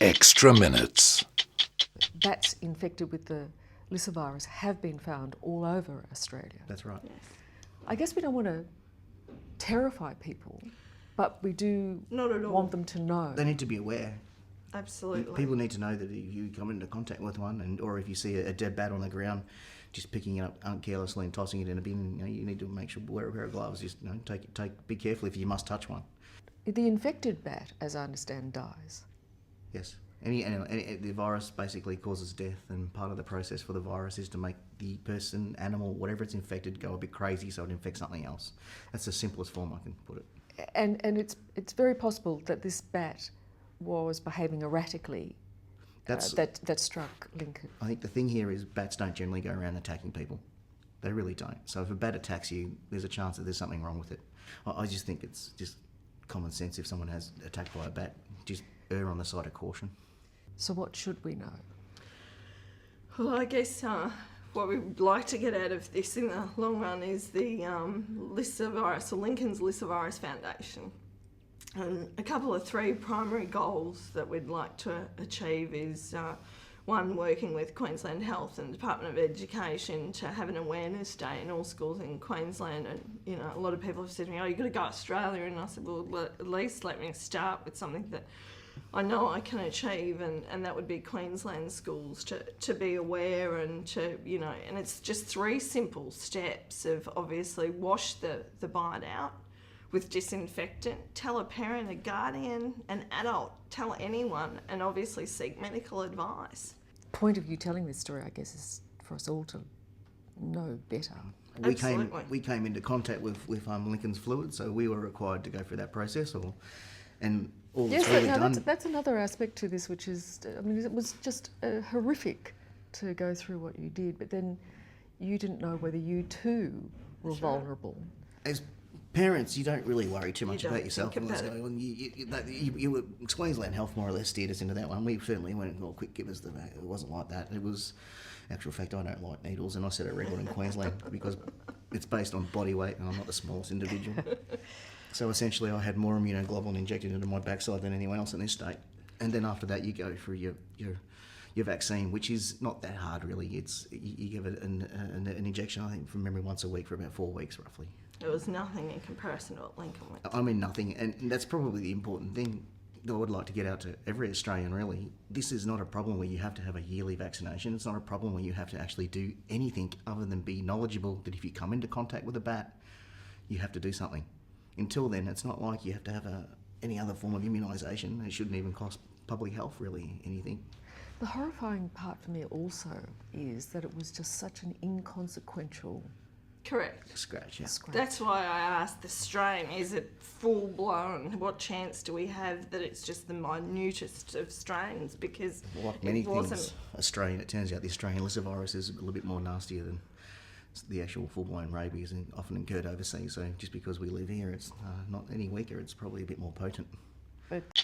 Extra minutes. Bats infected with the lyssavirus have been found all over Australia. That's right. Yes. I guess we don't want to terrify people, but we do Not at all. want them to know. They need to be aware. Absolutely. People need to know that if you come into contact with one, or if you see a dead bat on the ground, just picking it up carelessly and tossing it in a bin, you need to make sure wear a pair of gloves. Just be careful if you must touch one. The infected bat, as I understand, dies. Yes. The virus basically causes death, and part of the process for the virus is to make the person, animal, whatever it's infected, go a bit crazy so it infects something else. That's the simplest form I can put it. And it's very possible that this bat was behaving erratically that struck Lincoln. I think the thing here is bats don't generally go around attacking people. They really don't. So if a bat attacks you, there's a chance that there's something wrong with it. I just think it's just common sense. If someone has attacked by a bat, just err on the side of caution. So what should we know? Well, I guess what we would like to get out of this in the long run is the lyssavirus, or Lincoln's Lyssavirus Foundation. And a couple of three primary goals that we'd like to achieve is one, working with Queensland Health and Department of Education to have an awareness day in all schools in Queensland. And a lot of people have said to me, "Oh, you've got to go to Australia," and I said, "Well, at least let me start with something that I know I can achieve," and that would be Queensland schools to be aware and to, and it's just three simple steps of obviously wash the bite out with disinfectant, tell a parent, a guardian, an adult, tell anyone, and obviously seek medical advice. The point of you telling this story, I guess, is for us all to know better. Absolutely. We came into contact with Lincoln's fluid, so we were required to go through that process, and all that's really done. That's another aspect to this, which is, it was just horrific to go through what you did, but then you didn't know whether you too were vulnerable. As parents, you don't really worry too much about yourself. Think about Queensland Health more or less steered us into that one. We certainly went, "Well, quick, give us the..." It wasn't like that. It was, actual fact, I don't like needles, and I set a record in Queensland because it's based on body weight, and I'm not the smallest individual. So essentially, I had more immunoglobulin injected into my backside than anyone else in this state. And then after that, you go through your vaccine, which is not that hard really. It's you give it an injection, I think, from memory, once a week for about 4 weeks roughly. It was nothing in comparison to what Lincoln went through. I mean, nothing, and that's probably the important thing that I would like to get out to every Australian, really. This is not a problem where you have to have a yearly vaccination. It's not a problem where you have to actually do anything other than be knowledgeable that if you come into contact with a bat, you have to do something. Until then, it's not like you have to have any other form of immunisation. It shouldn't even cost public health, really, anything. The horrifying part for me also is that it was just such an inconsequential Correct. Scratch, yeah. scratch. That's why I asked the strain, is it full blown? What chance do we have that it's just the minutest of strains? Because Like many it wasn't. things Australian, it turns out the Australian lyssavirus is a little bit more nastier than the actual full-blown rabies, and often incurred overseas. So just because we live here, it's not any weaker. It's probably a bit more potent. But